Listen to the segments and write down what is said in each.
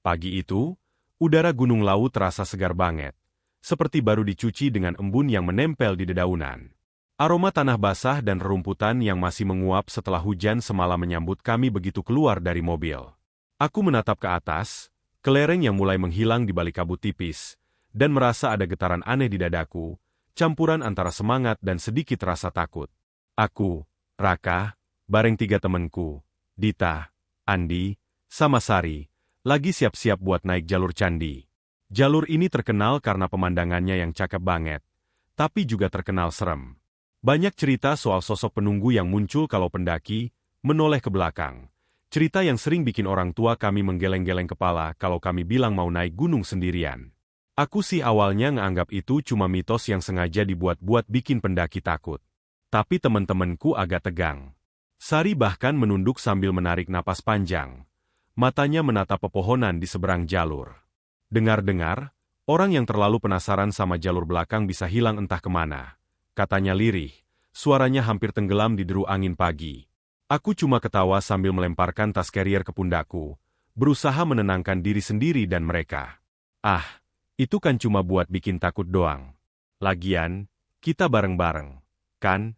Pagi itu, udara Gunung Lawu terasa segar banget, seperti baru dicuci dengan embun yang menempel di dedaunan. Aroma tanah basah dan rerumputan yang masih menguap setelah hujan semalam menyambut kami begitu keluar dari mobil. Aku menatap ke atas, ke lereng yang mulai menghilang di balik kabut tipis, dan merasa ada getaran aneh di dadaku, campuran antara semangat dan sedikit rasa takut. Aku, Raka, bareng 3 temanku, Dita, Andi, sama Sari, lagi siap-siap buat naik jalur candi. Jalur ini terkenal karena pemandangannya yang cakep banget, tapi juga terkenal serem. Banyak cerita soal sosok penunggu yang muncul kalau pendaki menoleh ke belakang. Cerita yang sering bikin orang tua kami menggeleng-geleng kepala kalau kami bilang mau naik gunung sendirian. Aku sih awalnya nganggap itu cuma mitos yang sengaja dibuat-buat bikin pendaki takut. Tapi teman-temanku agak tegang. Sari bahkan menunduk sambil menarik napas panjang. Matanya menatap pepohonan di seberang jalur. Dengar-dengar, orang yang terlalu penasaran sama jalur belakang bisa hilang entah kemana. Katanya lirih, suaranya hampir tenggelam di deru angin pagi. Aku cuma ketawa sambil melemparkan tas carrier ke pundakku, berusaha menenangkan diri sendiri dan mereka. Ah, itu kan cuma buat bikin takut doang. Lagian, kita bareng-bareng, kan?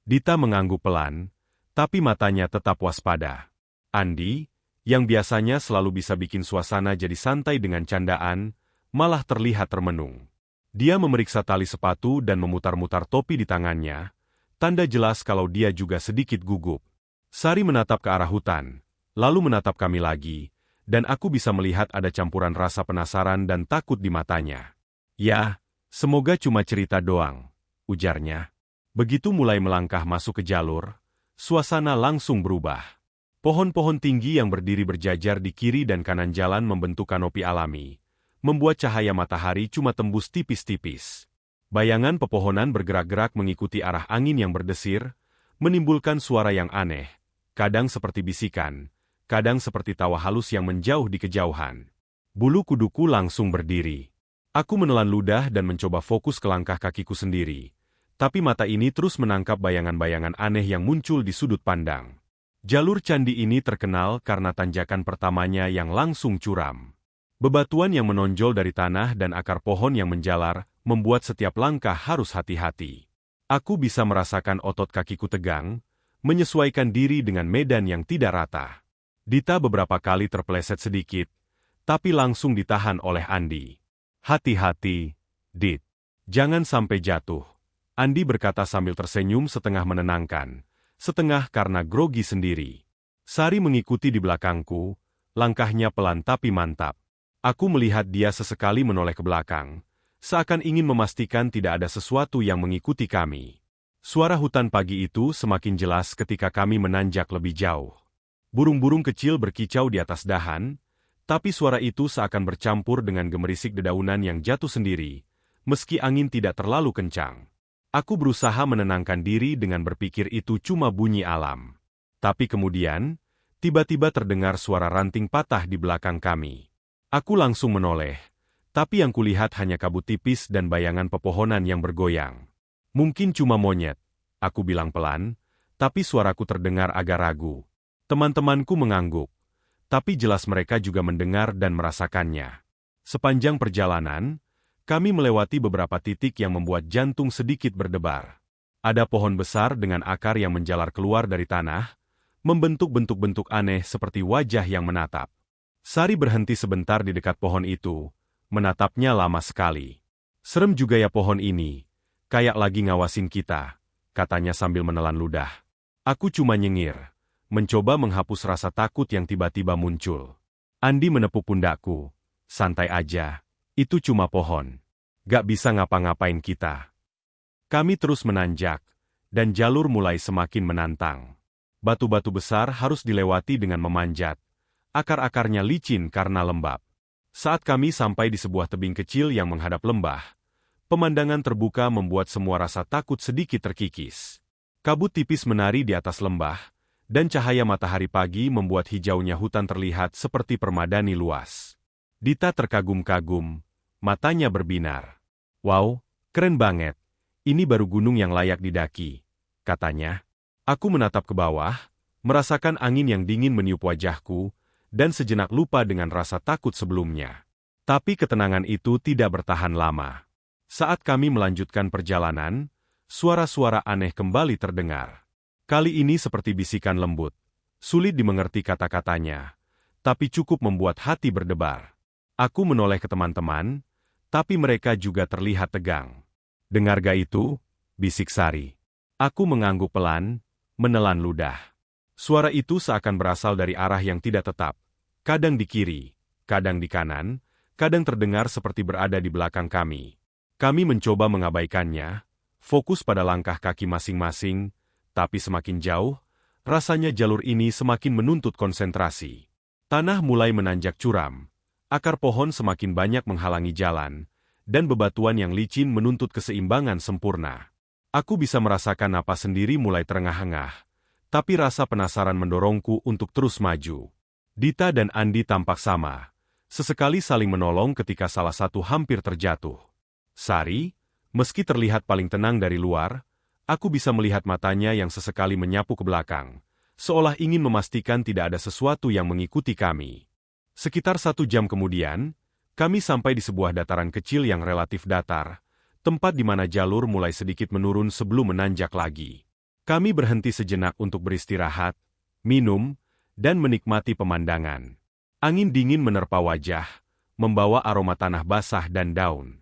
Dita mengangguk pelan, tapi matanya tetap waspada. Andi, yang biasanya selalu bisa bikin suasana jadi santai dengan candaan, malah terlihat termenung. Dia memeriksa tali sepatu dan memutar-mutar topi di tangannya, tanda jelas kalau dia juga sedikit gugup. Sari menatap ke arah hutan, lalu menatap kami lagi, dan aku bisa melihat ada campuran rasa penasaran dan takut di matanya. Ya, semoga cuma cerita doang, ujarnya. Begitu mulai melangkah masuk ke jalur, suasana langsung berubah. Pohon-pohon tinggi yang berdiri berjajar di kiri dan kanan jalan membentuk kanopi alami, membuat cahaya matahari cuma tembus tipis-tipis. Bayangan pepohonan bergerak-gerak mengikuti arah angin yang berdesir, menimbulkan suara yang aneh, kadang seperti bisikan, kadang seperti tawa halus yang menjauh di kejauhan. Bulu kuduku langsung berdiri. Aku menelan ludah dan mencoba fokus ke langkah kakiku sendiri, tapi mata ini terus menangkap bayangan-bayangan aneh yang muncul di sudut pandang. Jalur candi ini terkenal karena tanjakan pertamanya yang langsung curam. Bebatuan yang menonjol dari tanah dan akar pohon yang menjalar, membuat setiap langkah harus hati-hati. Aku bisa merasakan otot kakiku tegang, menyesuaikan diri dengan medan yang tidak rata. Dita beberapa kali terpeleset sedikit, tapi langsung ditahan oleh Andi. Hati-hati, Dit. Jangan sampai jatuh. Andi berkata sambil tersenyum setengah menenangkan, setengah karena grogi sendiri. Sari mengikuti di belakangku, langkahnya pelan tapi mantap. Aku melihat dia sesekali menoleh ke belakang, seakan ingin memastikan tidak ada sesuatu yang mengikuti kami. Suara hutan pagi itu semakin jelas ketika kami menanjak lebih jauh. Burung-burung kecil berkicau di atas dahan, tapi suara itu seakan bercampur dengan gemerisik dedaunan yang jatuh sendiri, meski angin tidak terlalu kencang. Aku berusaha menenangkan diri dengan berpikir itu cuma bunyi alam. Tapi kemudian, tiba-tiba terdengar suara ranting patah di belakang kami. Aku langsung menoleh, tapi yang kulihat hanya kabut tipis dan bayangan pepohonan yang bergoyang. Mungkin cuma monyet, aku bilang pelan, tapi suaraku terdengar agak ragu. Teman-temanku mengangguk, tapi jelas mereka juga mendengar dan merasakannya. Sepanjang perjalanan, kami melewati beberapa titik yang membuat jantung sedikit berdebar. Ada pohon besar dengan akar yang menjalar keluar dari tanah, membentuk bentuk-bentuk aneh seperti wajah yang menatap. Sari berhenti sebentar di dekat pohon itu, menatapnya lama sekali. Serem juga ya pohon ini, kayak lagi ngawasin kita, katanya sambil menelan ludah. Aku cuma nyengir, mencoba menghapus rasa takut yang tiba-tiba muncul. Andi menepuk pundakku, santai aja. Itu cuma pohon. Gak bisa ngapa-ngapain kita. Kami terus menanjak, dan jalur mulai semakin menantang. Batu-batu besar harus dilewati dengan memanjat. Akar-akarnya licin karena lembab. Saat kami sampai di sebuah tebing kecil yang menghadap lembah, pemandangan terbuka membuat semua rasa takut sedikit terkikis. Kabut tipis menari di atas lembah, dan cahaya matahari pagi membuat hijaunya hutan terlihat seperti permadani luas. Dita terkagum-kagum, matanya berbinar. Wow, keren banget. Ini baru gunung yang layak didaki, katanya. Aku menatap ke bawah, merasakan angin yang dingin meniup wajahku, dan sejenak lupa dengan rasa takut sebelumnya. Tapi ketenangan itu tidak bertahan lama. Saat kami melanjutkan perjalanan, suara-suara aneh kembali terdengar. Kali ini seperti bisikan lembut. Sulit dimengerti kata-katanya, tapi cukup membuat hati berdebar. Aku menoleh ke teman-teman, tapi mereka juga terlihat tegang. "Dengar gak itu?" bisik Sari. Aku mengangguk pelan, menelan ludah. Suara itu seakan berasal dari arah yang tidak tetap. Kadang di kiri, kadang di kanan, kadang terdengar seperti berada di belakang kami. Kami mencoba mengabaikannya, fokus pada langkah kaki masing-masing, tapi semakin jauh, rasanya jalur ini semakin menuntut konsentrasi. Tanah mulai menanjak curam, akar pohon semakin banyak menghalangi jalan, dan bebatuan yang licin menuntut keseimbangan sempurna. Aku bisa merasakan napas sendiri mulai terengah-engah, tapi rasa penasaran mendorongku untuk terus maju. Dita dan Andi tampak sama, sesekali saling menolong ketika salah satu hampir terjatuh. Sari, meski terlihat paling tenang dari luar, aku bisa melihat matanya yang sesekali menyapu ke belakang, seolah ingin memastikan tidak ada sesuatu yang mengikuti kami. Sekitar 1 jam kemudian, kami sampai di sebuah dataran kecil yang relatif datar, tempat di mana jalur mulai sedikit menurun sebelum menanjak lagi. Kami berhenti sejenak untuk beristirahat, minum, dan menikmati pemandangan. Angin dingin menerpa wajah, membawa aroma tanah basah dan daun.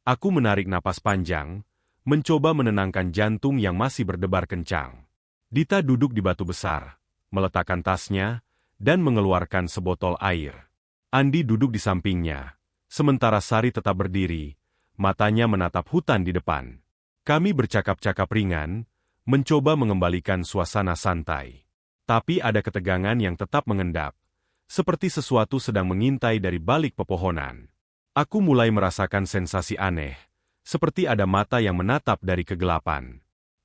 Aku menarik napas panjang, mencoba menenangkan jantung yang masih berdebar kencang. Dita duduk di batu besar, meletakkan tasnya, dan mengeluarkan sebotol air. Andi duduk di sampingnya, sementara Sari tetap berdiri, matanya menatap hutan di depan. Kami bercakap-cakap ringan, mencoba mengembalikan suasana santai. Tapi ada ketegangan yang tetap mengendap, seperti sesuatu sedang mengintai dari balik pepohonan. Aku mulai merasakan sensasi aneh, seperti ada mata yang menatap dari kegelapan.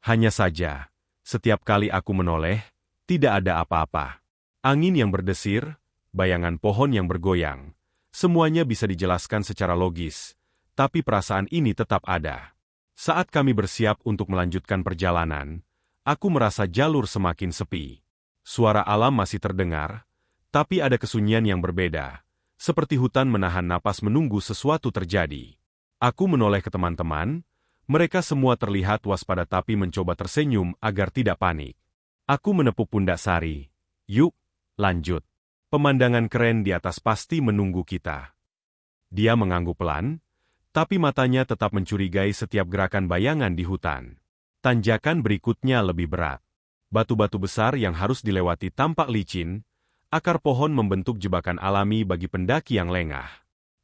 Hanya saja, setiap kali aku menoleh, tidak ada apa-apa. Angin yang berdesir, bayangan pohon yang bergoyang, semuanya bisa dijelaskan secara logis, tapi perasaan ini tetap ada. Saat kami bersiap untuk melanjutkan perjalanan, aku merasa jalur semakin sepi. Suara alam masih terdengar, tapi ada kesunyian yang berbeda, seperti hutan menahan napas menunggu sesuatu terjadi. Aku menoleh ke teman-teman, mereka semua terlihat waspada tapi mencoba tersenyum agar tidak panik. Aku menepuk pundak Sari. "Yuk, lanjut. Pemandangan keren di atas pasti menunggu kita." Dia mengangguk pelan, tapi matanya tetap mencurigai setiap gerakan bayangan di hutan. Tanjakan berikutnya lebih berat. Batu-batu besar yang harus dilewati tampak licin, akar pohon membentuk jebakan alami bagi pendaki yang lengah.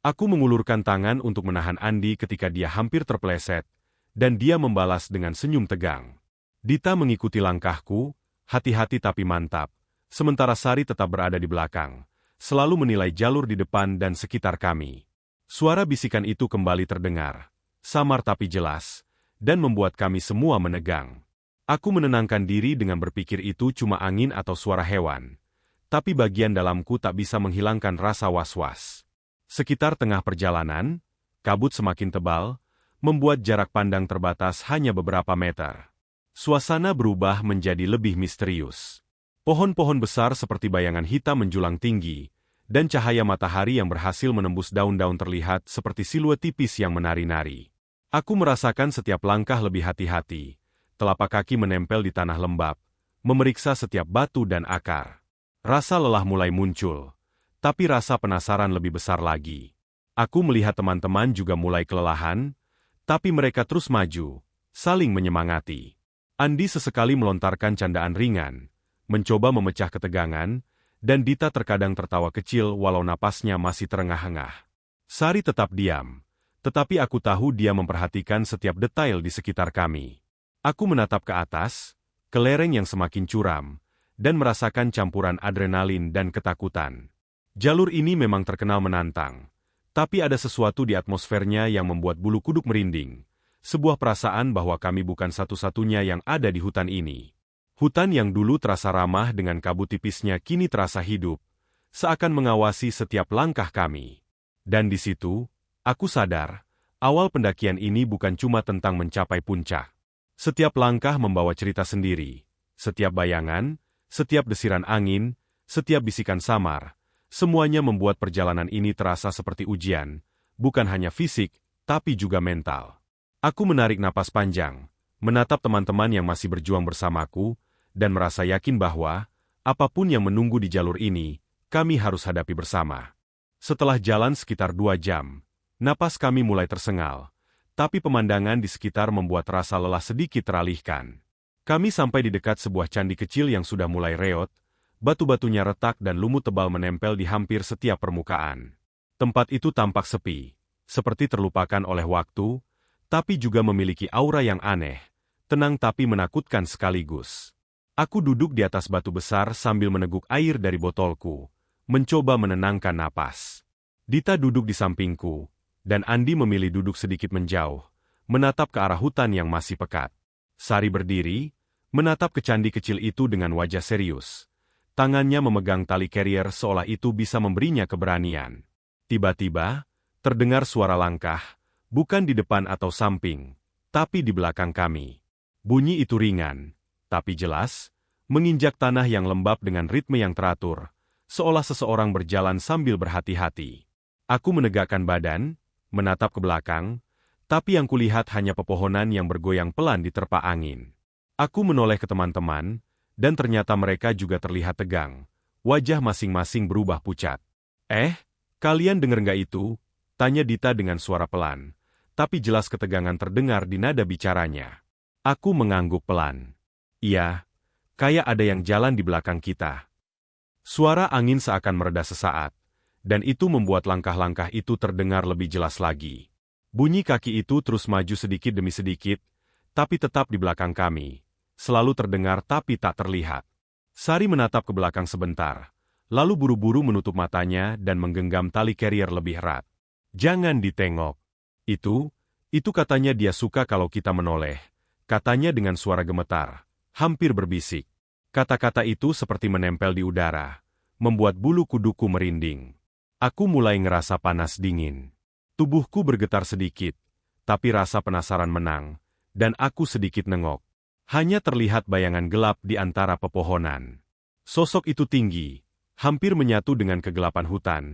Aku mengulurkan tangan untuk menahan Andi ketika dia hampir terpeleset, dan dia membalas dengan senyum tegang. Dita mengikuti langkahku, hati-hati tapi mantap, sementara Sari tetap berada di belakang, selalu menilai jalur di depan dan sekitar kami. Suara bisikan itu kembali terdengar, samar tapi jelas, dan membuat kami semua menegang. Aku menenangkan diri dengan berpikir itu cuma angin atau suara hewan, tapi bagian dalamku tak bisa menghilangkan rasa was-was. Sekitar tengah perjalanan, kabut semakin tebal, membuat jarak pandang terbatas hanya beberapa meter. Suasana berubah menjadi lebih misterius. Pohon-pohon besar seperti bayangan hitam menjulang tinggi, dan cahaya matahari yang berhasil menembus daun-daun terlihat seperti siluet tipis yang menari-nari. Aku merasakan setiap langkah lebih hati-hati, telapak kaki menempel di tanah lembab, memeriksa setiap batu dan akar. Rasa lelah mulai muncul, tapi rasa penasaran lebih besar lagi. Aku melihat teman-teman juga mulai kelelahan, tapi mereka terus maju, saling menyemangati. Andi sesekali melontarkan candaan ringan, mencoba memecah ketegangan, dan Dita terkadang tertawa kecil walau napasnya masih terengah-engah. Sari tetap diam, tetapi aku tahu dia memperhatikan setiap detail di sekitar kami. Aku menatap ke atas, ke lereng yang semakin curam, dan merasakan campuran adrenalin dan ketakutan. Jalur ini memang terkenal menantang, tapi ada sesuatu di atmosfernya yang membuat bulu kuduk merinding, sebuah perasaan bahwa kami bukan satu-satunya yang ada di hutan ini. Hutan yang dulu terasa ramah dengan kabut tipisnya kini terasa hidup, seakan mengawasi setiap langkah kami. Dan di situ, aku sadar, awal pendakian ini bukan cuma tentang mencapai puncak. Setiap langkah membawa cerita sendiri, setiap bayangan, setiap desiran angin, setiap bisikan samar, Semuanya membuat perjalanan ini terasa seperti ujian, bukan hanya fisik, tapi juga mental. Aku menarik napas panjang, menatap teman-teman yang masih berjuang bersamaku, dan merasa yakin bahwa, apapun yang menunggu di jalur ini, kami harus hadapi bersama. Setelah jalan sekitar 2 jam, napas kami mulai tersengal, tapi pemandangan di sekitar membuat rasa lelah sedikit teralihkan. Kami sampai di dekat sebuah candi kecil yang sudah mulai reot, batu-batunya retak dan lumut tebal menempel di hampir setiap permukaan. Tempat itu tampak sepi, seperti terlupakan oleh waktu, tapi juga memiliki aura yang aneh, tenang tapi menakutkan sekaligus. Aku duduk di atas batu besar sambil meneguk air dari botolku, mencoba menenangkan napas. Dita duduk di sampingku, dan Andi memilih duduk sedikit menjauh, menatap ke arah hutan yang masih pekat. Sari berdiri, menatap ke candi kecil itu dengan wajah serius. Tangannya memegang tali carrier seolah itu bisa memberinya keberanian. Tiba-tiba, terdengar suara langkah, bukan di depan atau samping, tapi di belakang kami. Bunyi itu ringan, tapi jelas, menginjak tanah yang lembab dengan ritme yang teratur, seolah seseorang berjalan sambil berhati-hati. Aku menegakkan badan, menatap ke belakang, tapi yang kulihat hanya pepohonan yang bergoyang pelan diterpa angin. Aku menoleh ke teman-teman, dan ternyata mereka juga terlihat tegang. Wajah masing-masing berubah pucat. Kalian dengar nggak itu? Tanya Dita dengan suara pelan, tapi jelas ketegangan terdengar di nada bicaranya. Aku mengangguk pelan. Iya, kayak ada yang jalan di belakang kita. Suara angin seakan mereda sesaat, dan itu membuat langkah-langkah itu terdengar lebih jelas lagi. Bunyi kaki itu terus maju sedikit demi sedikit, tapi tetap di belakang kami. Selalu terdengar tapi tak terlihat. Sari menatap ke belakang sebentar, lalu buru-buru menutup matanya dan menggenggam tali carrier lebih erat. Jangan ditengok. Itu katanya dia suka kalau kita menoleh. Katanya dengan suara gemetar, hampir berbisik. Kata-kata itu seperti menempel di udara, membuat bulu kuduku merinding. Aku mulai ngerasa panas dingin. Tubuhku bergetar sedikit, tapi rasa penasaran menang, dan aku sedikit nengok. Hanya terlihat bayangan gelap di antara pepohonan. Sosok itu tinggi, hampir menyatu dengan kegelapan hutan,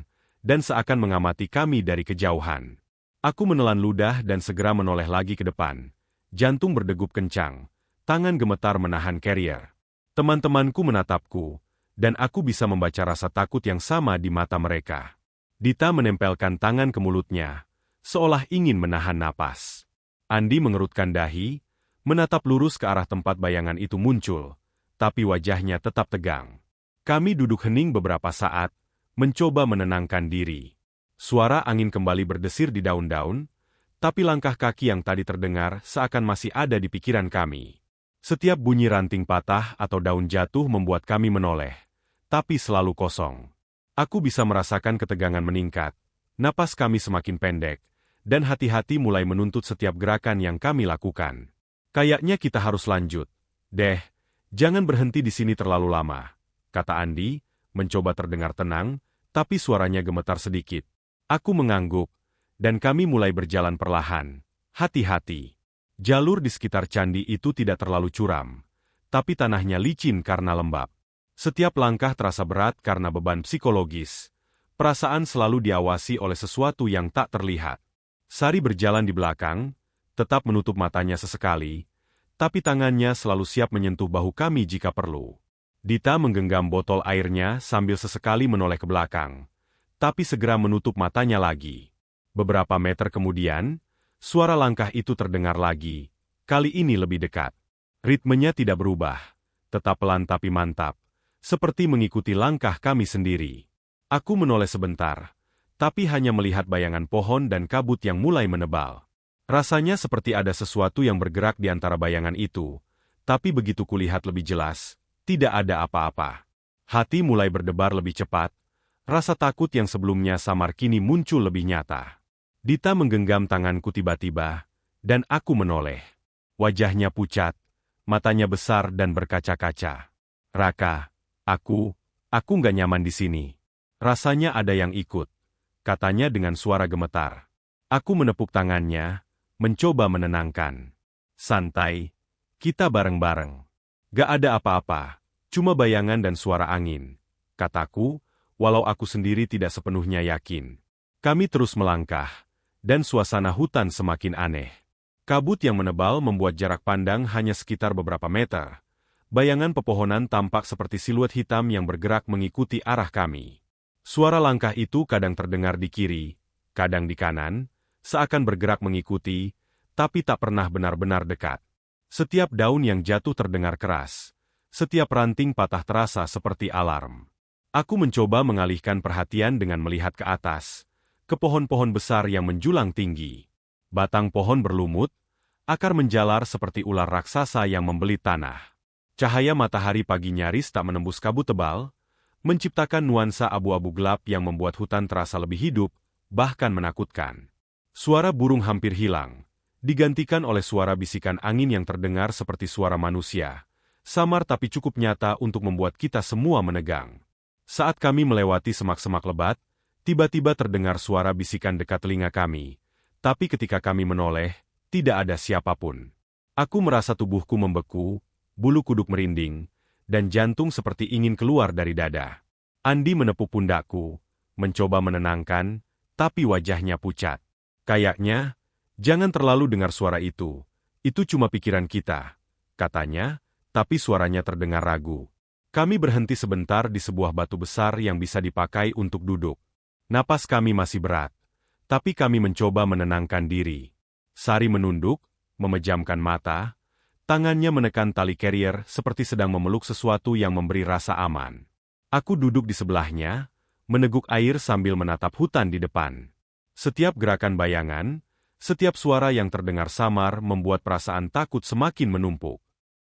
dan seakan mengamati kami dari kejauhan. Aku menelan ludah dan segera menoleh lagi ke depan. Jantung berdegup kencang, tangan gemetar menahan carrier. Teman-temanku menatapku, dan aku bisa membaca rasa takut yang sama di mata mereka. Dita menempelkan tangan ke mulutnya, seolah ingin menahan napas. Andi mengerutkan dahi, menatap lurus ke arah tempat bayangan itu muncul, tapi wajahnya tetap tegang. Kami duduk hening beberapa saat, mencoba menenangkan diri. Suara angin kembali berdesir di daun-daun, tapi langkah kaki yang tadi terdengar seakan masih ada di pikiran kami. Setiap bunyi ranting patah atau daun jatuh membuat kami menoleh, tapi selalu kosong. Aku bisa merasakan ketegangan meningkat, napas kami semakin pendek, dan hati-hati mulai menuntut setiap gerakan yang kami lakukan. Kayaknya kita harus lanjut. Jangan berhenti di sini terlalu lama, kata Andi, mencoba terdengar tenang, tapi suaranya gemetar sedikit. Aku mengangguk, dan kami mulai berjalan perlahan. Hati-hati. Jalur di sekitar candi itu tidak terlalu curam, tapi tanahnya licin karena lembab. Setiap langkah terasa berat karena beban psikologis. Perasaan selalu diawasi oleh sesuatu yang tak terlihat. Sari berjalan di belakang, tetap menutup matanya sesekali, tapi tangannya selalu siap menyentuh bahu kami jika perlu. Dita menggenggam botol airnya sambil sesekali menoleh ke belakang, tapi segera menutup matanya lagi. Beberapa meter kemudian, suara langkah itu terdengar lagi, kali ini lebih dekat. Ritmenya tidak berubah, tetap pelan tapi mantap, seperti mengikuti langkah kami sendiri. Aku menoleh sebentar, tapi hanya melihat bayangan pohon dan kabut yang mulai menebal. Rasanya seperti ada sesuatu yang bergerak di antara bayangan itu, tapi begitu kulihat lebih jelas, tidak ada apa-apa. Hati mulai berdebar lebih cepat, rasa takut yang sebelumnya samar kini muncul lebih nyata. Dita menggenggam tanganku tiba-tiba, dan aku menoleh. Wajahnya pucat, matanya besar dan berkaca-kaca. Raka, aku nggak nyaman di sini. Rasanya ada yang ikut, katanya dengan suara gemetar. Aku menepuk tangannya, mencoba menenangkan. Santai, kita bareng-bareng. Gak ada apa-apa, cuma bayangan dan suara angin, kataku, walau aku sendiri tidak sepenuhnya yakin. Kami terus melangkah, dan suasana hutan semakin aneh. Kabut yang menebal membuat jarak pandang hanya sekitar beberapa meter. Bayangan pepohonan tampak seperti siluet hitam yang bergerak mengikuti arah kami. Suara langkah itu kadang terdengar di kiri, kadang di kanan, seakan bergerak mengikuti, tapi tak pernah benar-benar dekat. Setiap daun yang jatuh terdengar keras. Setiap ranting patah terasa seperti alarm. Aku mencoba mengalihkan perhatian dengan melihat ke atas, ke pohon-pohon besar yang menjulang tinggi. Batang pohon berlumut, akar menjalar seperti ular raksasa yang membelit tanah. Cahaya matahari pagi nyaris tak menembus kabut tebal, menciptakan nuansa abu-abu gelap yang membuat hutan terasa lebih hidup, bahkan menakutkan. Suara burung hampir hilang, digantikan oleh suara bisikan angin yang terdengar seperti suara manusia. Samar tapi cukup nyata untuk membuat kita semua menegang. Saat kami melewati semak-semak lebat, tiba-tiba terdengar suara bisikan dekat telinga kami. Tapi ketika kami menoleh, tidak ada siapapun. Aku merasa tubuhku membeku, bulu kuduk merinding, dan jantung seperti ingin keluar dari dada. Andi menepuk pundakku, mencoba menenangkan, tapi wajahnya pucat. Kayaknya, jangan terlalu dengar suara itu cuma pikiran kita, katanya. Tapi suaranya terdengar ragu. Kami berhenti sebentar di sebuah batu besar yang bisa dipakai untuk duduk. Napas kami masih berat, tapi kami mencoba menenangkan diri. Sari menunduk, memejamkan mata, tangannya menekan tali carrier seperti sedang memeluk sesuatu yang memberi rasa aman. Aku duduk di sebelahnya, meneguk air sambil menatap hutan di depan. Setiap gerakan bayangan, setiap suara yang terdengar samar membuat perasaan takut semakin menumpuk.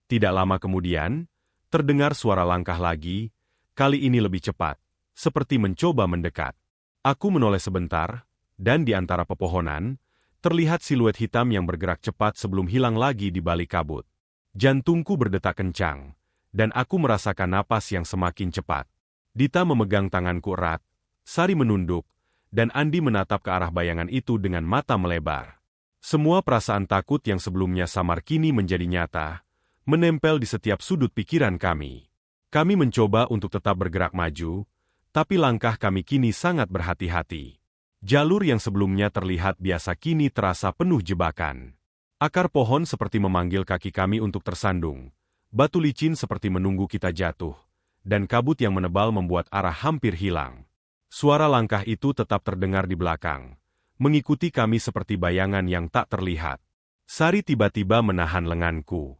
Tidak lama kemudian, terdengar suara langkah lagi, kali ini lebih cepat, seperti mencoba mendekat. Aku menoleh sebentar, dan di antara pepohonan, terlihat siluet hitam yang bergerak cepat sebelum hilang lagi di balik kabut. Jantungku berdetak kencang, dan aku merasakan napas yang semakin cepat. Dita memegang tanganku erat, Sari menunduk, dan Andi menatap ke arah bayangan itu dengan mata melebar. Semua perasaan takut yang sebelumnya samar kini menjadi nyata, menempel di setiap sudut pikiran kami. Kami mencoba untuk tetap bergerak maju, tapi langkah kami kini sangat berhati-hati. Jalur yang sebelumnya terlihat biasa kini terasa penuh jebakan. Akar pohon seperti memanggil kaki kami untuk tersandung, batu licin seperti menunggu kita jatuh, dan kabut yang menebal membuat arah hampir hilang. Suara langkah itu tetap terdengar di belakang, mengikuti kami seperti bayangan yang tak terlihat. Sari tiba-tiba menahan lenganku.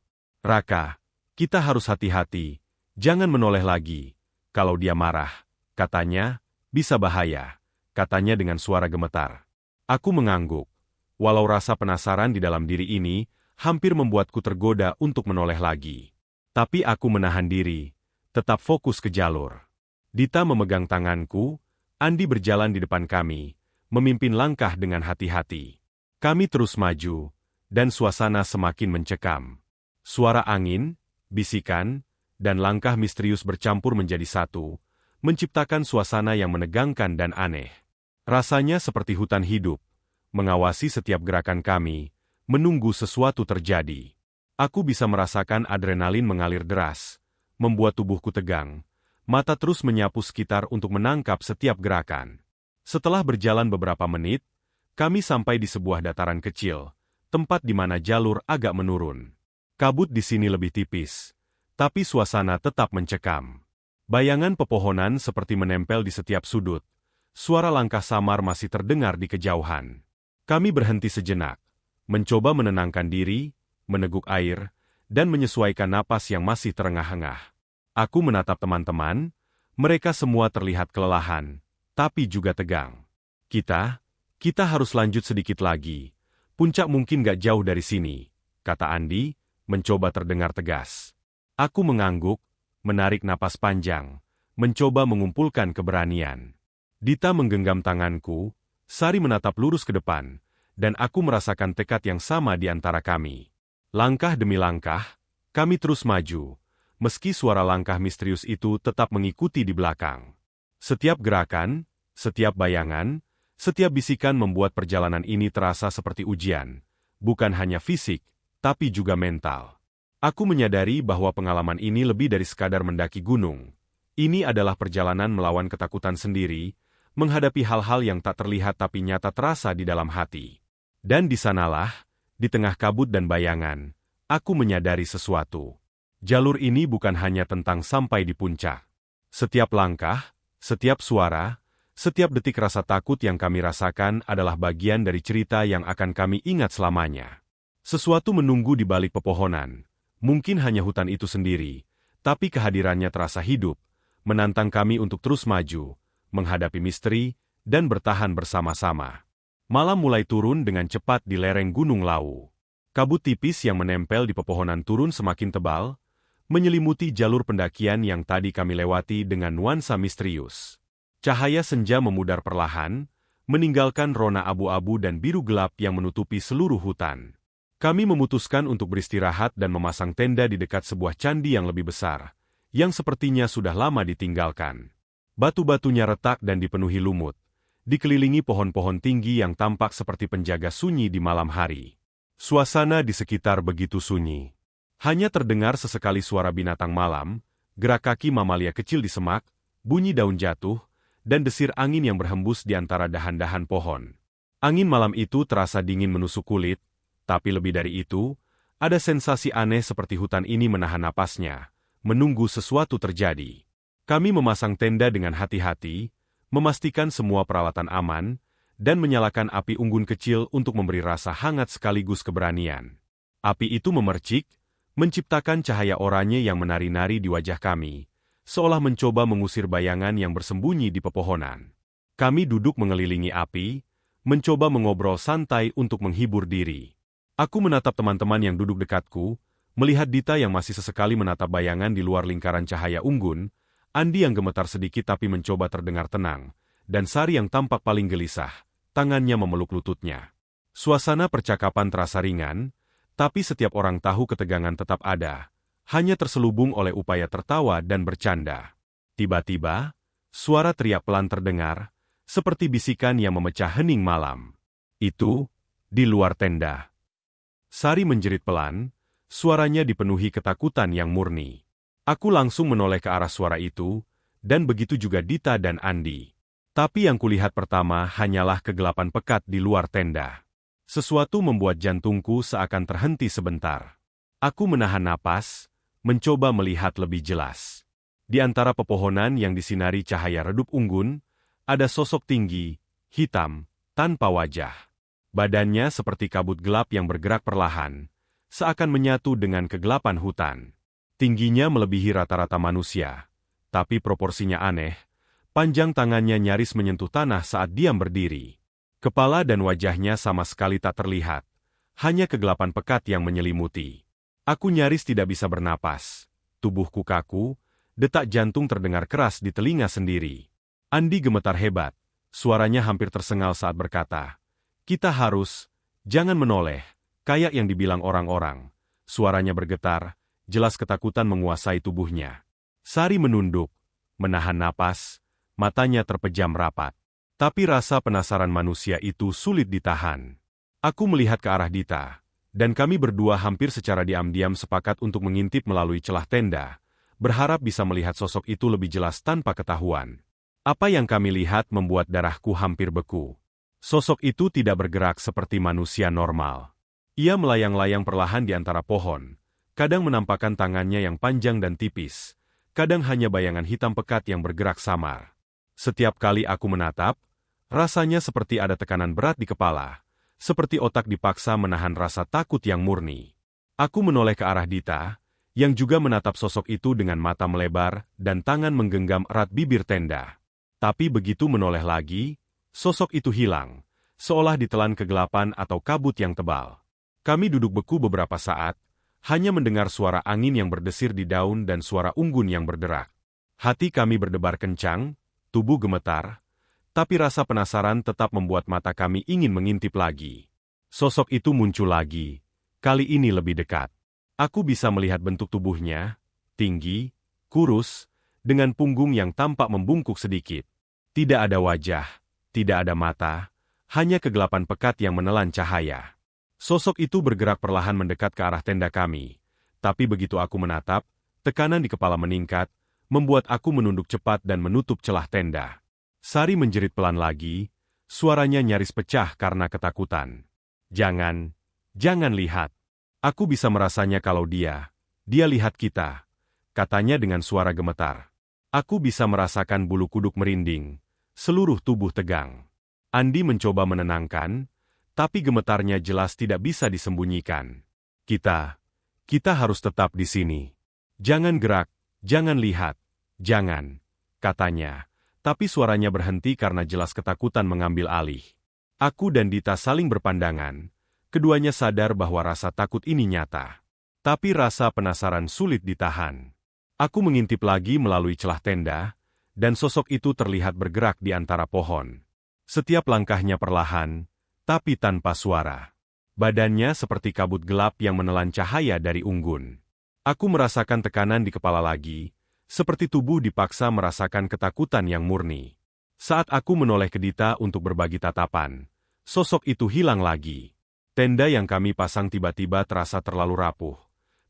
Raka, kita harus hati-hati, jangan menoleh lagi. Kalau dia marah, katanya, bisa bahaya, katanya dengan suara gemetar. Aku mengangguk. Walau rasa penasaran di dalam diri ini, hampir membuatku tergoda untuk menoleh lagi. Tapi aku menahan diri, tetap fokus ke jalur. Dita memegang tanganku, Andi berjalan di depan kami, memimpin langkah dengan hati-hati. Kami terus maju, dan suasana semakin mencekam. Suara angin, bisikan, dan langkah misterius bercampur menjadi satu, menciptakan suasana yang menegangkan dan aneh. Rasanya seperti hutan hidup, mengawasi setiap gerakan kami, menunggu sesuatu terjadi. Aku bisa merasakan adrenalin mengalir deras, membuat tubuhku tegang, mata terus menyapu sekitar untuk menangkap setiap gerakan. Setelah berjalan beberapa menit, kami sampai di sebuah dataran kecil, tempat di mana jalur agak menurun. Kabut di sini lebih tipis, tapi suasana tetap mencekam. Bayangan pepohonan seperti menempel di setiap sudut. Suara langkah samar masih terdengar di kejauhan. Kami berhenti sejenak, mencoba menenangkan diri, meneguk air, dan menyesuaikan napas yang masih terengah-engah. Aku menatap teman-teman, mereka semua terlihat kelelahan, tapi juga tegang. Kita harus lanjut sedikit lagi. Puncak mungkin gak jauh dari sini, kata Andi, mencoba terdengar tegas. Aku mengangguk, menarik napas panjang, mencoba mengumpulkan keberanian. Dita menggenggam tanganku, Sari menatap lurus ke depan, dan aku merasakan tekad yang sama di antara kami. Langkah demi langkah, kami terus maju, meski suara langkah misterius itu tetap mengikuti di belakang. Setiap gerakan, setiap bayangan, setiap bisikan membuat perjalanan ini terasa seperti ujian, bukan hanya fisik, tapi juga mental. Aku menyadari bahwa pengalaman ini lebih dari sekadar mendaki gunung. Ini adalah perjalanan melawan ketakutan sendiri, menghadapi hal-hal yang tak terlihat tapi nyata terasa di dalam hati. Dan di sanalah, di tengah kabut dan bayangan, aku menyadari sesuatu. Jalur ini bukan hanya tentang sampai di puncak. Setiap langkah, setiap suara, setiap detik rasa takut yang kami rasakan adalah bagian dari cerita yang akan kami ingat selamanya. Sesuatu menunggu di balik pepohonan. Mungkin hanya hutan itu sendiri, tapi kehadirannya terasa hidup, menantang kami untuk terus maju, menghadapi misteri, dan bertahan bersama-sama. Malam mulai turun dengan cepat di lereng Gunung Lawu. Kabut tipis yang menempel di pepohonan turun semakin tebal, menyelimuti jalur pendakian yang tadi kami lewati dengan nuansa misterius. Cahaya senja memudar perlahan, meninggalkan rona abu-abu dan biru gelap yang menutupi seluruh hutan. Kami memutuskan untuk beristirahat dan memasang tenda di dekat sebuah candi yang lebih besar, yang sepertinya sudah lama ditinggalkan. Batu-batunya retak dan dipenuhi lumut, dikelilingi pohon-pohon tinggi yang tampak seperti penjaga sunyi di malam hari. Suasana di sekitar begitu sunyi. Hanya terdengar sesekali suara binatang malam, gerak kaki mamalia kecil di semak, bunyi daun jatuh, dan desir angin yang berhembus di antara dahan-dahan pohon. Angin malam itu terasa dingin menusuk kulit, tapi lebih dari itu, ada sensasi aneh seperti hutan ini menahan napasnya, menunggu sesuatu terjadi. Kami memasang tenda dengan hati-hati, memastikan semua peralatan aman, dan menyalakan api unggun kecil untuk memberi rasa hangat sekaligus keberanian. Api itu memercik, menciptakan cahaya oranye yang menari-nari di wajah kami, seolah mencoba mengusir bayangan yang bersembunyi di pepohonan. Kami duduk mengelilingi api, mencoba mengobrol santai untuk menghibur diri. Aku menatap teman-teman yang duduk dekatku, melihat Dita yang masih sesekali menatap bayangan di luar lingkaran cahaya unggun, Andi yang gemetar sedikit tapi mencoba terdengar tenang, dan Sari yang tampak paling gelisah, tangannya memeluk lututnya. Suasana percakapan terasa ringan, tapi setiap orang tahu ketegangan tetap ada, hanya terselubung oleh upaya tertawa dan bercanda. Tiba-tiba, suara teriak pelan terdengar, seperti bisikan yang memecah hening malam. Itu, di luar tenda. Sari menjerit pelan, suaranya dipenuhi ketakutan yang murni. Aku langsung menoleh ke arah suara itu, dan begitu juga Dita dan Andi. Tapi yang kulihat pertama hanyalah kegelapan pekat di luar tenda. Sesuatu membuat jantungku seakan terhenti sebentar. Aku menahan napas, mencoba melihat lebih jelas. Di antara pepohonan yang disinari cahaya redup unggun, ada sosok tinggi, hitam, tanpa wajah. Badannya seperti kabut gelap yang bergerak perlahan, seakan menyatu dengan kegelapan hutan. Tingginya melebihi rata-rata manusia, tapi proporsinya aneh, panjang tangannya nyaris menyentuh tanah saat diam berdiri. Kepala dan wajahnya sama sekali tak terlihat, hanya kegelapan pekat yang menyelimuti. Aku nyaris tidak bisa bernapas, tubuhku kaku, detak jantung terdengar keras di telinga sendiri. Andi gemetar hebat, suaranya hampir tersengal saat berkata, "Kita harus, jangan menoleh, kayak yang dibilang orang-orang." Suaranya bergetar, jelas ketakutan menguasai tubuhnya. Sari menunduk, menahan napas, matanya terpejam rapat. Tapi rasa penasaran manusia itu sulit ditahan. Aku melihat ke arah Dita, dan kami berdua hampir secara diam-diam sepakat untuk mengintip melalui celah tenda, berharap bisa melihat sosok itu lebih jelas tanpa ketahuan. Apa yang kami lihat membuat darahku hampir beku. Sosok itu tidak bergerak seperti manusia normal. Ia melayang-layang perlahan di antara pohon, kadang menampakkan tangannya yang panjang dan tipis, kadang hanya bayangan hitam pekat yang bergerak samar. Setiap kali aku menatap, rasanya seperti ada tekanan berat di kepala, seperti otak dipaksa menahan rasa takut yang murni. Aku menoleh ke arah Dita, yang juga menatap sosok itu dengan mata melebar dan tangan menggenggam erat bibir tenda. Tapi begitu menoleh lagi, sosok itu hilang, seolah ditelan kegelapan atau kabut yang tebal. Kami duduk beku beberapa saat, hanya mendengar suara angin yang berdesir di daun dan suara unggun yang berderak. Hati kami berdebar kencang, tubuh gemetar, tapi rasa penasaran tetap membuat mata kami ingin mengintip lagi. Sosok itu muncul lagi, kali ini lebih dekat. Aku bisa melihat bentuk tubuhnya, tinggi, kurus, dengan punggung yang tampak membungkuk sedikit. Tidak ada wajah, tidak ada mata, hanya kegelapan pekat yang menelan cahaya. Sosok itu bergerak perlahan mendekat ke arah tenda kami, tapi begitu aku menatap, tekanan di kepala meningkat, membuat aku menunduk cepat dan menutup celah tenda. Sari menjerit pelan lagi, suaranya nyaris pecah karena ketakutan. Jangan lihat. Aku bisa merasanya kalau dia lihat kita, katanya dengan suara gemetar. Aku bisa merasakan bulu kuduk merinding, seluruh tubuh tegang. Andi mencoba menenangkan, tapi gemetarnya jelas tidak bisa disembunyikan. Kita harus tetap di sini. Jangan gerak, jangan lihat, jangan, katanya. Tapi suaranya berhenti karena jelas ketakutan mengambil alih. Aku dan Dita saling berpandangan. Keduanya sadar bahwa rasa takut ini nyata. Tapi rasa penasaran sulit ditahan. Aku mengintip lagi melalui celah tenda, dan sosok itu terlihat bergerak di antara pohon. Setiap langkahnya perlahan, tapi tanpa suara. Badannya seperti kabut gelap yang menelan cahaya dari unggun. Aku merasakan tekanan di kepala lagi, seperti tubuh dipaksa merasakan ketakutan yang murni. Saat aku menoleh ke Dita untuk berbagi tatapan, sosok itu hilang lagi. Tenda yang kami pasang tiba-tiba terasa terlalu rapuh.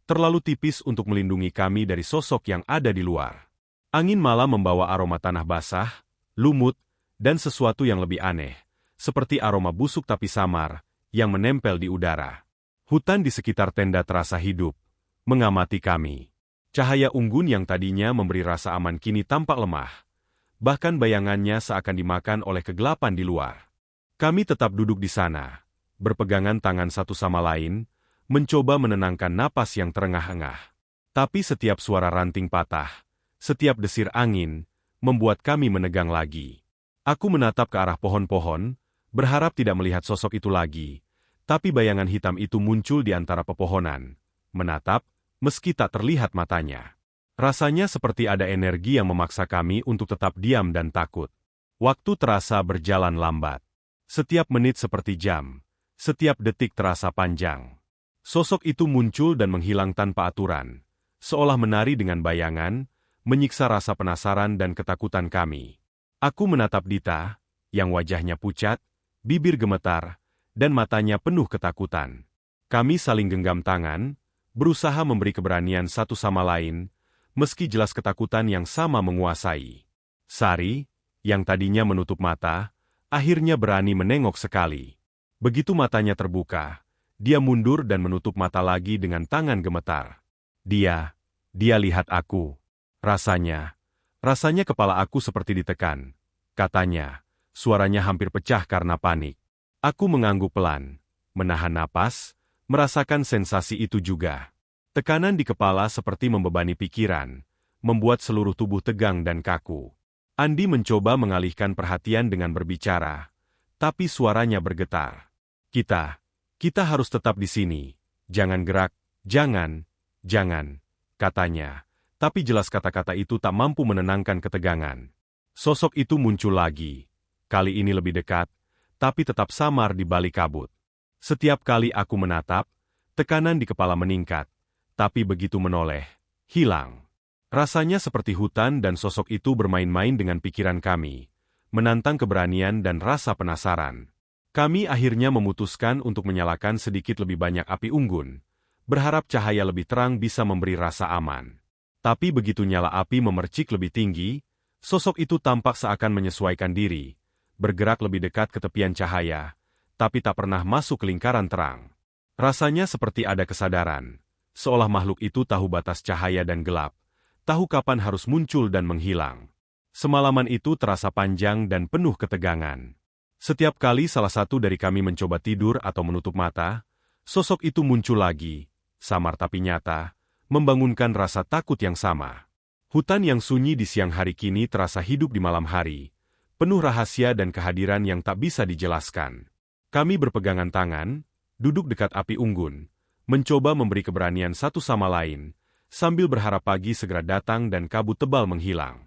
Terlalu tipis untuk melindungi kami dari sosok yang ada di luar. Angin malam membawa aroma tanah basah, lumut, dan sesuatu yang lebih aneh, seperti aroma busuk tapi samar, yang menempel di udara. Hutan di sekitar tenda terasa hidup, mengamati kami. Cahaya unggun yang tadinya memberi rasa aman kini tampak lemah. Bahkan bayangannya seakan dimakan oleh kegelapan di luar. Kami tetap duduk di sana, berpegangan tangan satu sama lain, mencoba menenangkan napas yang terengah-engah. Tapi setiap suara ranting patah, setiap desir angin, membuat kami menegang lagi. Aku menatap ke arah pohon-pohon, berharap tidak melihat sosok itu lagi, tapi bayangan hitam itu muncul di antara pepohonan, menatap, meski tak terlihat matanya. Rasanya seperti ada energi yang memaksa kami untuk tetap diam dan takut. Waktu terasa berjalan lambat. Setiap menit seperti jam, setiap detik terasa panjang. Sosok itu muncul dan menghilang tanpa aturan, seolah menari dengan bayangan, menyiksa rasa penasaran dan ketakutan kami. Aku menatap Dita, yang wajahnya pucat, bibir gemetar, dan matanya penuh ketakutan. Kami saling genggam tangan, berusaha memberi keberanian satu sama lain, meski jelas ketakutan yang sama menguasai. Sari, yang tadinya menutup mata, akhirnya berani menengok sekali. Begitu matanya terbuka, dia mundur dan menutup mata lagi dengan tangan gemetar. Dia lihat aku. Rasanya kepala aku seperti ditekan. Katanya, suaranya hampir pecah karena panik. Aku mengangguk pelan, menahan napas, merasakan sensasi itu juga. Tekanan di kepala seperti membebani pikiran, membuat seluruh tubuh tegang dan kaku. Andi mencoba mengalihkan perhatian dengan berbicara, tapi suaranya bergetar. Kita harus tetap di sini. Jangan gerak, jangan, katanya. Tapi jelas kata-kata itu tak mampu menenangkan ketegangan. Sosok itu muncul lagi. Kali ini lebih dekat, tapi tetap samar di balik kabut. Setiap kali aku menatap, tekanan di kepala meningkat. Tapi begitu menoleh, hilang. Rasanya seperti hutan dan sosok itu bermain-main dengan pikiran kami, menantang keberanian dan rasa penasaran. Kami akhirnya memutuskan untuk menyalakan sedikit lebih banyak api unggun, berharap cahaya lebih terang bisa memberi rasa aman. Tapi begitu nyala api memercik lebih tinggi, sosok itu tampak seakan menyesuaikan diri, bergerak lebih dekat ke tepian cahaya, tapi tak pernah masuk ke lingkaran terang. Rasanya seperti ada kesadaran, seolah makhluk itu tahu batas cahaya dan gelap, tahu kapan harus muncul dan menghilang. Semalaman itu terasa panjang dan penuh ketegangan. Setiap kali salah satu dari kami mencoba tidur atau menutup mata, sosok itu muncul lagi, samar tapi nyata, membangunkan rasa takut yang sama. Hutan yang sunyi di siang hari kini terasa hidup di malam hari, penuh rahasia dan kehadiran yang tak bisa dijelaskan. Kami berpegangan tangan, duduk dekat api unggun, mencoba memberi keberanian satu sama lain, sambil berharap pagi segera datang dan kabut tebal menghilang.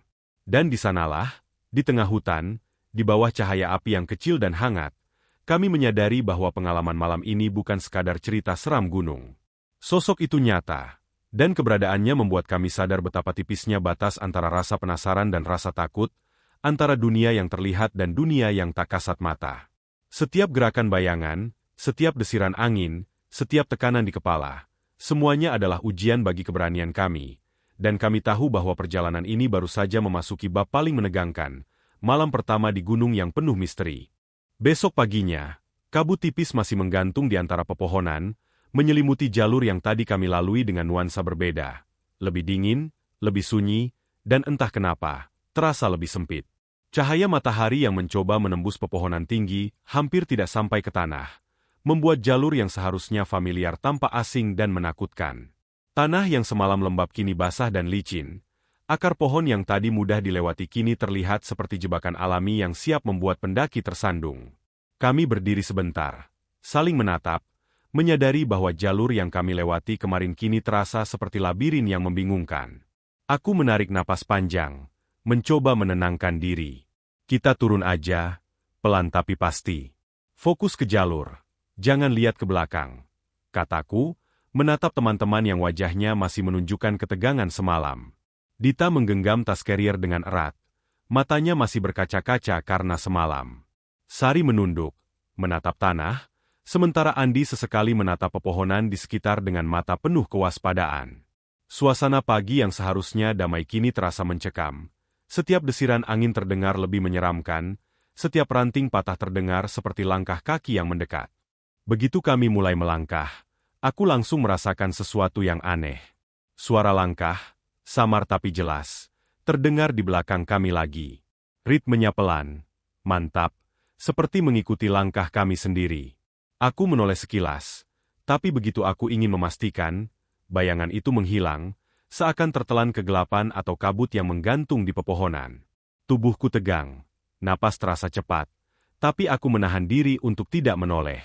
Dan di sanalah, di tengah hutan, di bawah cahaya api yang kecil dan hangat, kami menyadari bahwa pengalaman malam ini bukan sekadar cerita seram gunung. Sosok itu nyata, dan keberadaannya membuat kami sadar betapa tipisnya batas antara rasa penasaran dan rasa takut, antara dunia yang terlihat dan dunia yang tak kasat mata. Setiap gerakan bayangan, setiap desiran angin, setiap tekanan di kepala, semuanya adalah ujian bagi keberanian kami, dan kami tahu bahwa perjalanan ini baru saja memasuki bab paling menegangkan, malam pertama di gunung yang penuh misteri. Besok paginya, kabut tipis masih menggantung di antara pepohonan, menyelimuti jalur yang tadi kami lalui dengan nuansa berbeda. Lebih dingin, lebih sunyi, dan entah kenapa, terasa lebih sempit. Cahaya matahari yang mencoba menembus pepohonan tinggi hampir tidak sampai ke tanah, membuat jalur yang seharusnya familiar tampak asing dan menakutkan. Tanah yang semalam lembab kini basah dan licin. Akar pohon yang tadi mudah dilewati kini terlihat seperti jebakan alami yang siap membuat pendaki tersandung. Kami berdiri sebentar, saling menatap, menyadari bahwa jalur yang kami lewati kemarin kini terasa seperti labirin yang membingungkan. Aku menarik napas panjang, mencoba menenangkan diri. Kita turun aja, pelan tapi pasti. Fokus ke jalur, jangan lihat ke belakang, kataku, menatap teman-teman yang wajahnya masih menunjukkan ketegangan semalam. Dita menggenggam tas carrier dengan erat. Matanya masih berkaca-kaca karena semalam. Sari menunduk, menatap tanah, sementara Andi sesekali menatap pepohonan di sekitar dengan mata penuh kewaspadaan. Suasana pagi yang seharusnya damai kini terasa mencekam. Setiap desiran angin terdengar lebih menyeramkan, setiap ranting patah terdengar seperti langkah kaki yang mendekat. Begitu kami mulai melangkah, aku langsung merasakan sesuatu yang aneh. Suara langkah, samar tapi jelas, terdengar di belakang kami lagi. Ritmenya pelan, mantap, seperti mengikuti langkah kami sendiri. Aku menoleh sekilas, tapi begitu aku ingin memastikan, bayangan itu menghilang, seakan tertelan kegelapan atau kabut yang menggantung di pepohonan. Tubuhku tegang, napas terasa cepat, tapi aku menahan diri untuk tidak menoleh.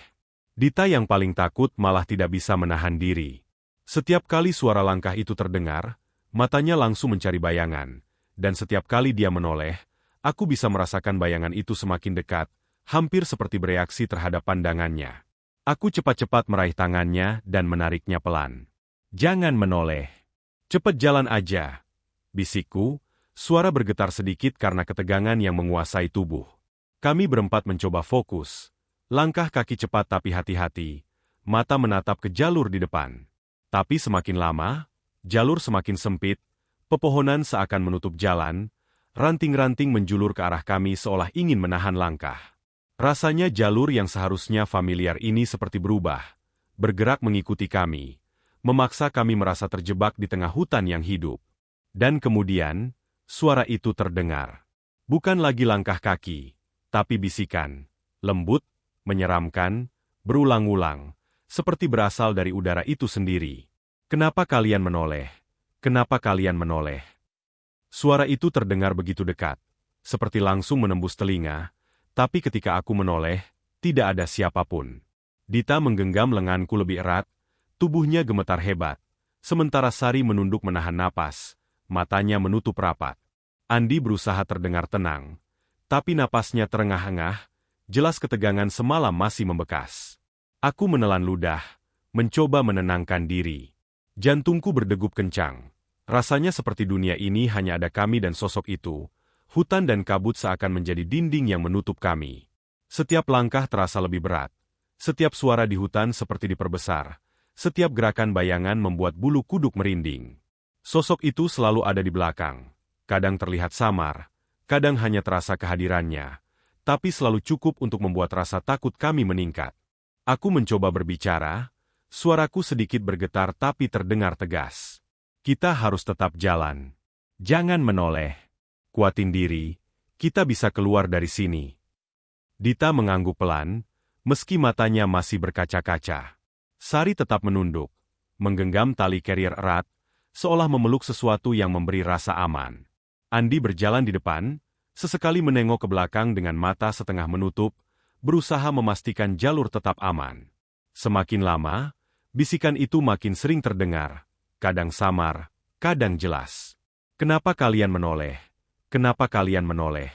Dita yang paling takut malah tidak bisa menahan diri. Setiap kali suara langkah itu terdengar, matanya langsung mencari bayangan, dan setiap kali dia menoleh, aku bisa merasakan bayangan itu semakin dekat, hampir seperti bereaksi terhadap pandangannya. Aku cepat-cepat meraih tangannya dan menariknya pelan. Jangan menoleh. Cepat jalan aja, bisikku, suara bergetar sedikit karena ketegangan yang menguasai tubuh. Kami berempat mencoba fokus, langkah kaki cepat tapi hati-hati, mata menatap ke jalur di depan. Tapi semakin lama, jalur semakin sempit, pepohonan seakan menutup jalan, ranting-ranting menjulur ke arah kami seolah ingin menahan langkah. Rasanya jalur yang seharusnya familiar ini seperti berubah, bergerak mengikuti kami, memaksa kami merasa terjebak di tengah hutan yang hidup. Dan kemudian, suara itu terdengar. Bukan lagi langkah kaki, tapi bisikan, lembut, menyeramkan, berulang-ulang, seperti berasal dari udara itu sendiri. Kenapa kalian menoleh? Kenapa kalian menoleh? Suara itu terdengar begitu dekat, seperti langsung menembus telinga, tapi ketika aku menoleh, tidak ada siapapun. Dita menggenggam lenganku lebih erat, tubuhnya gemetar hebat, sementara Sari menunduk menahan napas, matanya menutup rapat. Andi berusaha terdengar tenang, tapi napasnya terengah-engah, jelas ketegangan semalam masih membekas. Aku menelan ludah, mencoba menenangkan diri. Jantungku berdegup kencang. Rasanya seperti dunia ini hanya ada kami dan sosok itu. Hutan dan kabut seakan menjadi dinding yang menutup kami. Setiap langkah terasa lebih berat. Setiap suara di hutan seperti diperbesar. Setiap gerakan bayangan membuat bulu kuduk merinding. Sosok itu selalu ada di belakang. Kadang terlihat samar, kadang hanya terasa kehadirannya, tapi selalu cukup untuk membuat rasa takut kami meningkat. Aku mencoba berbicara, suaraku sedikit bergetar tapi terdengar tegas. Kita harus tetap jalan. Jangan menoleh. Kuatin diri, kita bisa keluar dari sini. Dita mengangguk pelan, meski matanya masih berkaca-kaca. Sari tetap menunduk, menggenggam tali carrier erat, seolah memeluk sesuatu yang memberi rasa aman. Andi berjalan di depan, sesekali menengok ke belakang dengan mata setengah menutup, berusaha memastikan jalur tetap aman. Semakin lama, bisikan itu makin sering terdengar, kadang samar, kadang jelas. Kenapa kalian menoleh? Kenapa kalian menoleh?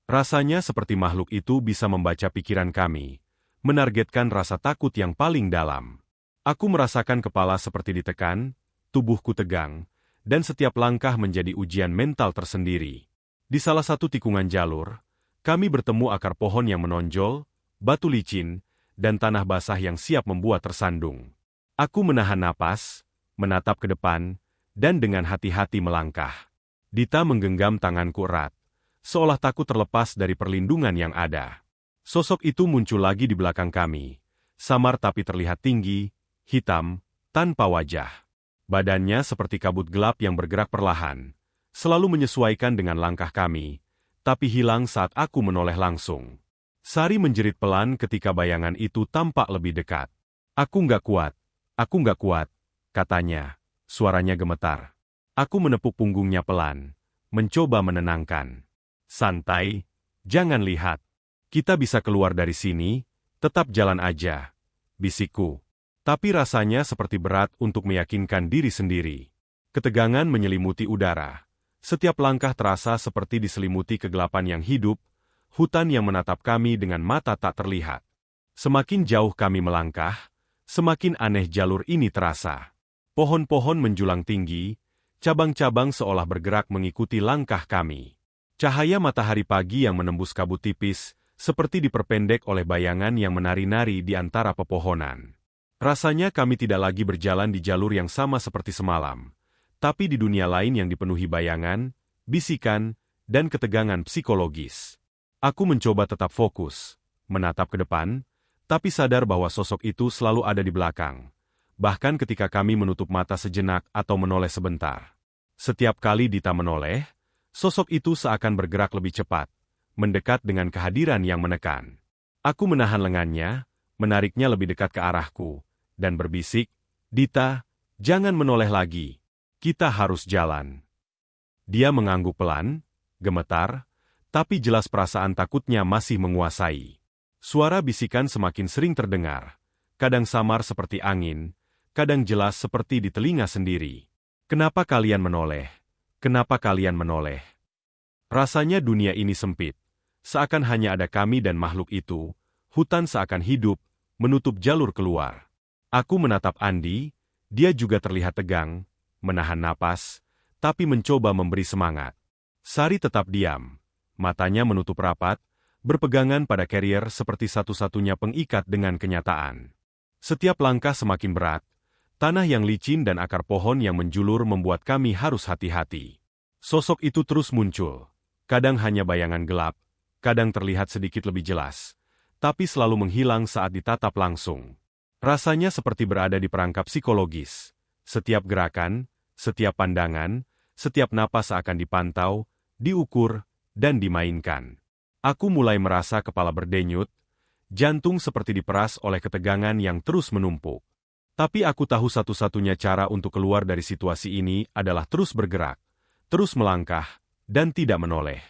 Rasanya seperti makhluk itu bisa membaca pikiran kami, menargetkan rasa takut yang paling dalam. Aku merasakan kepala seperti ditekan, tubuhku tegang, dan setiap langkah menjadi ujian mental tersendiri. Di salah satu tikungan jalur, kami bertemu akar pohon yang menonjol, batu licin, dan tanah basah yang siap membuat tersandung. Aku menahan napas, menatap ke depan, dan dengan hati-hati melangkah. Dita menggenggam tanganku erat, seolah takut terlepas dari perlindungan yang ada. Sosok itu muncul lagi di belakang kami, samar tapi terlihat tinggi, hitam, tanpa wajah. Badannya seperti kabut gelap yang bergerak perlahan, selalu menyesuaikan dengan langkah kami, tapi hilang saat aku menoleh langsung. Sari menjerit pelan ketika bayangan itu tampak lebih dekat. Aku nggak kuat, katanya, suaranya gemetar. Aku menepuk punggungnya pelan, mencoba menenangkan. Santai, jangan lihat. Kita bisa keluar dari sini, tetap jalan aja, bisikku. Tapi rasanya seperti berat untuk meyakinkan diri sendiri. Ketegangan menyelimuti udara. Setiap langkah terasa seperti diselimuti kegelapan yang hidup, hutan yang menatap kami dengan mata tak terlihat. Semakin jauh kami melangkah, semakin aneh jalur ini terasa. Pohon-pohon menjulang tinggi, cabang-cabang seolah bergerak mengikuti langkah kami. Cahaya matahari pagi yang menembus kabut tipis, seperti diperpendek oleh bayangan yang menari-nari di antara pepohonan. Rasanya kami tidak lagi berjalan di jalur yang sama seperti semalam, tapi di dunia lain yang dipenuhi bayangan, bisikan, dan ketegangan psikologis. Aku mencoba tetap fokus, menatap ke depan, tapi sadar bahwa sosok itu selalu ada di belakang, bahkan ketika kami menutup mata sejenak atau menoleh sebentar. Setiap kali Dita menoleh, sosok itu seakan bergerak lebih cepat, mendekat dengan kehadiran yang menekan. Aku menahan lengannya, menariknya lebih dekat ke arahku, dan berbisik, "Dita, jangan menoleh lagi. Kita harus jalan." Dia mengangguk pelan, gemetar, tapi jelas perasaan takutnya masih menguasai. Suara bisikan semakin sering terdengar, kadang samar seperti angin, kadang jelas seperti di telinga sendiri. "Kenapa kalian menoleh? Kenapa kalian menoleh?" Rasanya dunia ini sempit. Seakan hanya ada kami dan makhluk itu, hutan seakan hidup, menutup jalur keluar. Aku menatap Andi, dia juga terlihat tegang, menahan napas, tapi mencoba memberi semangat. Sari tetap diam, matanya menutup rapat, berpegangan pada carrier seperti satu-satunya pengikat dengan kenyataan. Setiap langkah semakin berat, tanah yang licin dan akar pohon yang menjulur membuat kami harus hati-hati. Sosok itu terus muncul, kadang hanya bayangan gelap, kadang terlihat sedikit lebih jelas, tapi selalu menghilang saat ditatap langsung. Rasanya seperti berada di perangkap psikologis. Setiap gerakan, setiap pandangan, setiap napas akan dipantau, diukur, dan dimainkan. Aku mulai merasa kepala berdenyut, jantung seperti diperas oleh ketegangan yang terus menumpuk. Tapi aku tahu satu-satunya cara untuk keluar dari situasi ini adalah terus bergerak, terus melangkah, dan tidak menoleh.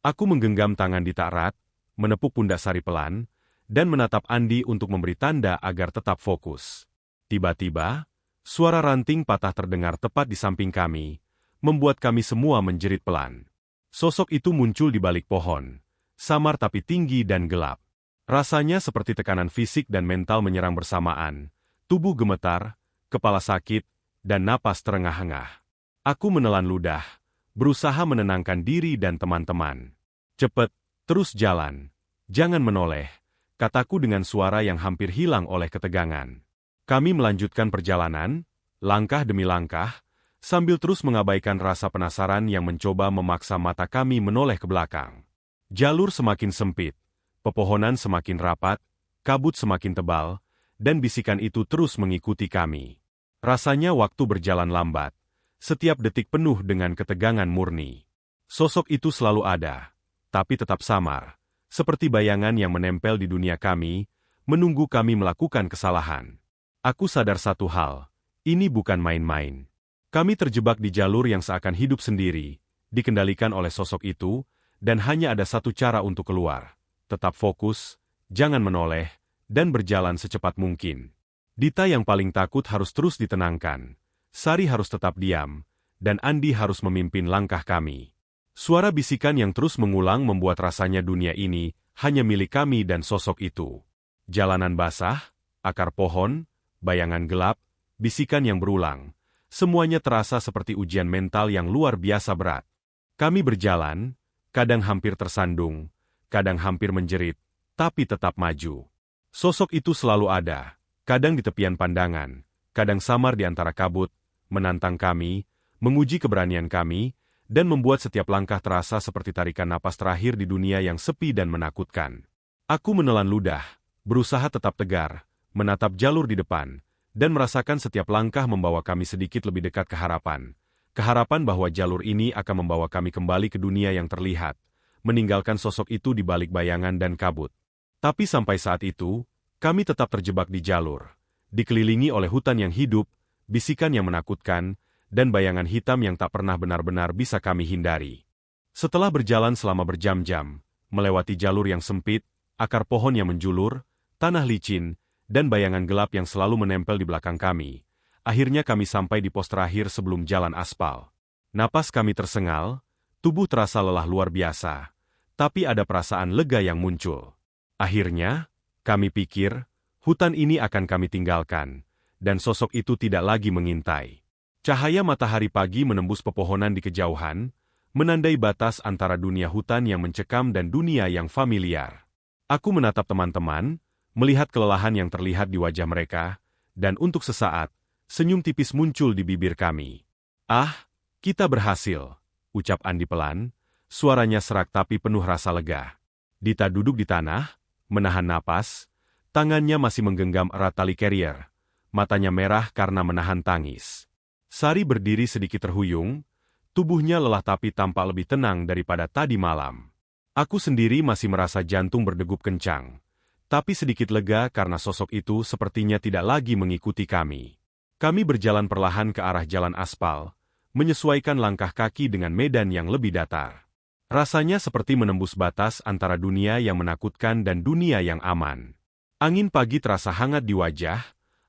Aku menggenggam tangan Dita erat, menepuk pundak Sari pelan, dan menatap Andi untuk memberi tanda agar tetap fokus. Tiba-tiba, suara ranting patah terdengar tepat di samping kami, membuat kami semua menjerit pelan. Sosok itu muncul di balik pohon, samar tapi tinggi dan gelap. Rasanya seperti tekanan fisik dan mental menyerang bersamaan, tubuh gemetar, kepala sakit, dan napas terengah-engah. Aku menelan ludah, berusaha menenangkan diri dan teman-teman. "Cepet, terus jalan. Jangan menoleh," kataku dengan suara yang hampir hilang oleh ketegangan. Kami melanjutkan perjalanan, langkah demi langkah, sambil terus mengabaikan rasa penasaran yang mencoba memaksa mata kami menoleh ke belakang. Jalur semakin sempit, pepohonan semakin rapat, kabut semakin tebal, dan bisikan itu terus mengikuti kami. Rasanya waktu berjalan lambat, setiap detik penuh dengan ketegangan murni. Sosok itu selalu ada, tapi tetap samar, seperti bayangan yang menempel di dunia kami, menunggu kami melakukan kesalahan. Aku sadar satu hal, ini bukan main-main. Kami terjebak di jalur yang seakan hidup sendiri, dikendalikan oleh sosok itu, dan hanya ada satu cara untuk keluar. Tetap fokus, jangan menoleh, dan berjalan secepat mungkin. Dita yang paling takut harus terus ditenangkan. Sari harus tetap diam, dan Andi harus memimpin langkah kami. Suara bisikan yang terus mengulang membuat rasanya dunia ini hanya milik kami dan sosok itu. Jalanan basah, akar pohon, bayangan gelap, bisikan yang berulang. Semuanya terasa seperti ujian mental yang luar biasa berat. Kami berjalan, kadang hampir tersandung, kadang hampir menjerit, tapi tetap maju. Sosok itu selalu ada, kadang di tepian pandangan, kadang samar di antara kabut, menantang kami, menguji keberanian kami, dan membuat setiap langkah terasa seperti tarikan napas terakhir di dunia yang sepi dan menakutkan. Aku menelan ludah, berusaha tetap tegar, menatap jalur di depan, dan merasakan setiap langkah membawa kami sedikit lebih dekat ke harapan. Keharapan bahwa jalur ini akan membawa kami kembali ke dunia yang terlihat, meninggalkan sosok itu di balik bayangan dan kabut. Tapi sampai saat itu, kami tetap terjebak di jalur, dikelilingi oleh hutan yang hidup, bisikan yang menakutkan, dan bayangan hitam yang tak pernah benar-benar bisa kami hindari. Setelah berjalan selama berjam-jam, melewati jalur yang sempit, akar pohon yang menjulur, tanah licin, dan bayangan gelap yang selalu menempel di belakang kami, akhirnya kami sampai di pos terakhir sebelum jalan aspal. Napas kami tersengal, tubuh terasa lelah luar biasa, tapi ada perasaan lega yang muncul. Akhirnya, kami pikir, hutan ini akan kami tinggalkan, dan sosok itu tidak lagi mengintai. Cahaya matahari pagi menembus pepohonan di kejauhan, menandai batas antara dunia hutan yang mencekam dan dunia yang familiar. Aku menatap teman-teman, melihat kelelahan yang terlihat di wajah mereka, dan untuk sesaat, senyum tipis muncul di bibir kami. "Ah, kita berhasil," ucap Andi pelan, suaranya serak tapi penuh rasa lega. Dita duduk di tanah, menahan napas, tangannya masih menggenggam erat tali carrier, matanya merah karena menahan tangis. Sari berdiri sedikit terhuyung, tubuhnya lelah tapi tampak lebih tenang daripada tadi malam. Aku sendiri masih merasa jantung berdegup kencang, tapi sedikit lega karena sosok itu sepertinya tidak lagi mengikuti kami. Kami berjalan perlahan ke arah jalan aspal, menyesuaikan langkah kaki dengan medan yang lebih datar. Rasanya seperti menembus batas antara dunia yang menakutkan dan dunia yang aman. Angin pagi terasa hangat di wajah,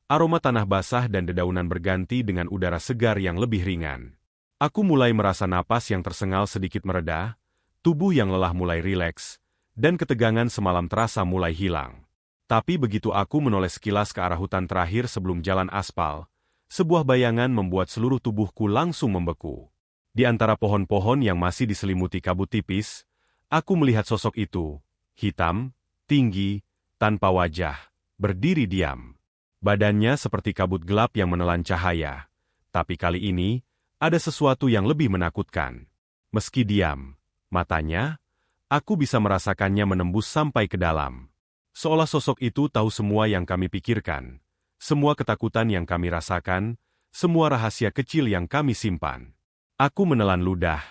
aroma tanah basah dan dedaunan berganti dengan udara segar yang lebih ringan. Aku mulai merasa napas yang tersengal sedikit mereda, tubuh yang lelah mulai rileks, dan ketegangan semalam terasa mulai hilang. Tapi begitu aku menoleh sekilas ke arah hutan terakhir sebelum jalan aspal, sebuah bayangan membuat seluruh tubuhku langsung membeku. Di antara pohon-pohon yang masih diselimuti kabut tipis, aku melihat sosok itu, hitam, tinggi, tanpa wajah, berdiri diam. Badannya seperti kabut gelap yang menelan cahaya, tapi kali ini, ada sesuatu yang lebih menakutkan. Meski diam, matanya, aku bisa merasakannya menembus sampai ke dalam. Seolah sosok itu tahu semua yang kami pikirkan, semua ketakutan yang kami rasakan, semua rahasia kecil yang kami simpan. Aku menelan ludah,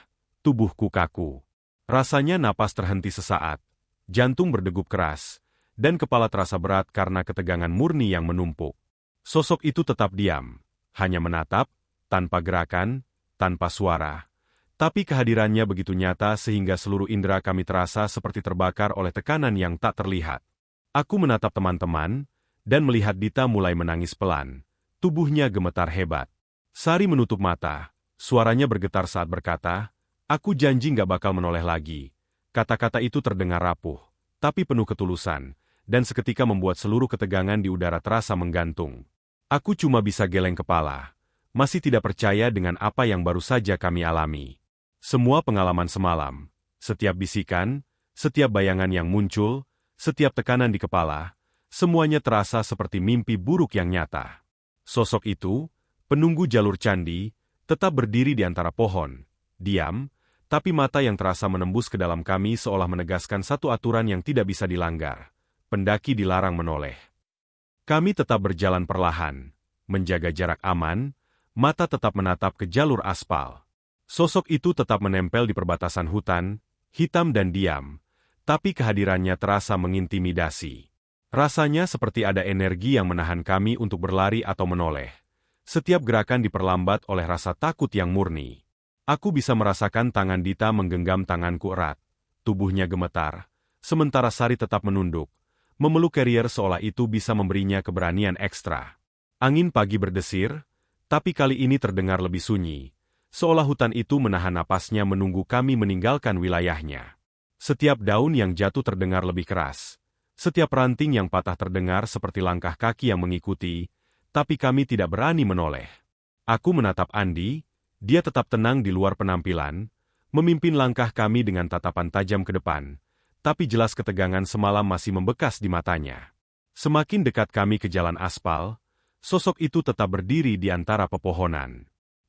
tubuhku kaku. Rasanya napas terhenti sesaat, jantung berdegup keras, dan kepala terasa berat karena ketegangan murni yang menumpuk. Sosok itu tetap diam, hanya menatap, tanpa gerakan, tanpa suara. Tapi kehadirannya begitu nyata sehingga seluruh indera kami terasa seperti terbakar oleh tekanan yang tak terlihat. Aku menatap teman-teman, dan melihat Dita mulai menangis pelan. Tubuhnya gemetar hebat. Sari menutup mata, suaranya bergetar saat berkata, "Aku janji nggak bakal menoleh lagi." Kata-kata itu terdengar rapuh, tapi penuh ketulusan, dan seketika membuat seluruh ketegangan di udara terasa menggantung. Aku cuma bisa geleng kepala, masih tidak percaya dengan apa yang baru saja kami alami. Semua pengalaman semalam, setiap bisikan, setiap bayangan yang muncul, setiap tekanan di kepala, semuanya terasa seperti mimpi buruk yang nyata. Sosok itu, penunggu jalur candi, tetap berdiri di antara pohon, diam, tapi mata yang terasa menembus ke dalam kami seolah menegaskan satu aturan yang tidak bisa dilanggar. Pendaki dilarang menoleh. Kami tetap berjalan perlahan, menjaga jarak aman, mata tetap menatap ke jalur aspal. Sosok itu tetap menempel di perbatasan hutan, hitam dan diam, tapi kehadirannya terasa mengintimidasi. Rasanya seperti ada energi yang menahan kami untuk berlari atau menoleh. Setiap gerakan diperlambat oleh rasa takut yang murni. Aku bisa merasakan tangan Dita menggenggam tanganku erat. Tubuhnya gemetar, sementara Sari tetap menunduk. Memeluk carrier seolah itu bisa memberinya keberanian ekstra. Angin pagi berdesir, tapi kali ini terdengar lebih sunyi, seolah hutan itu menahan napasnya menunggu kami meninggalkan wilayahnya. Setiap daun yang jatuh terdengar lebih keras, setiap ranting yang patah terdengar seperti langkah kaki yang mengikuti, tapi kami tidak berani menoleh. Aku menatap Andi, dia tetap tenang di luar penampilan, memimpin langkah kami dengan tatapan tajam ke depan. Tapi jelas ketegangan semalam masih membekas di matanya. Semakin dekat kami ke jalan aspal, sosok itu tetap berdiri di antara pepohonan.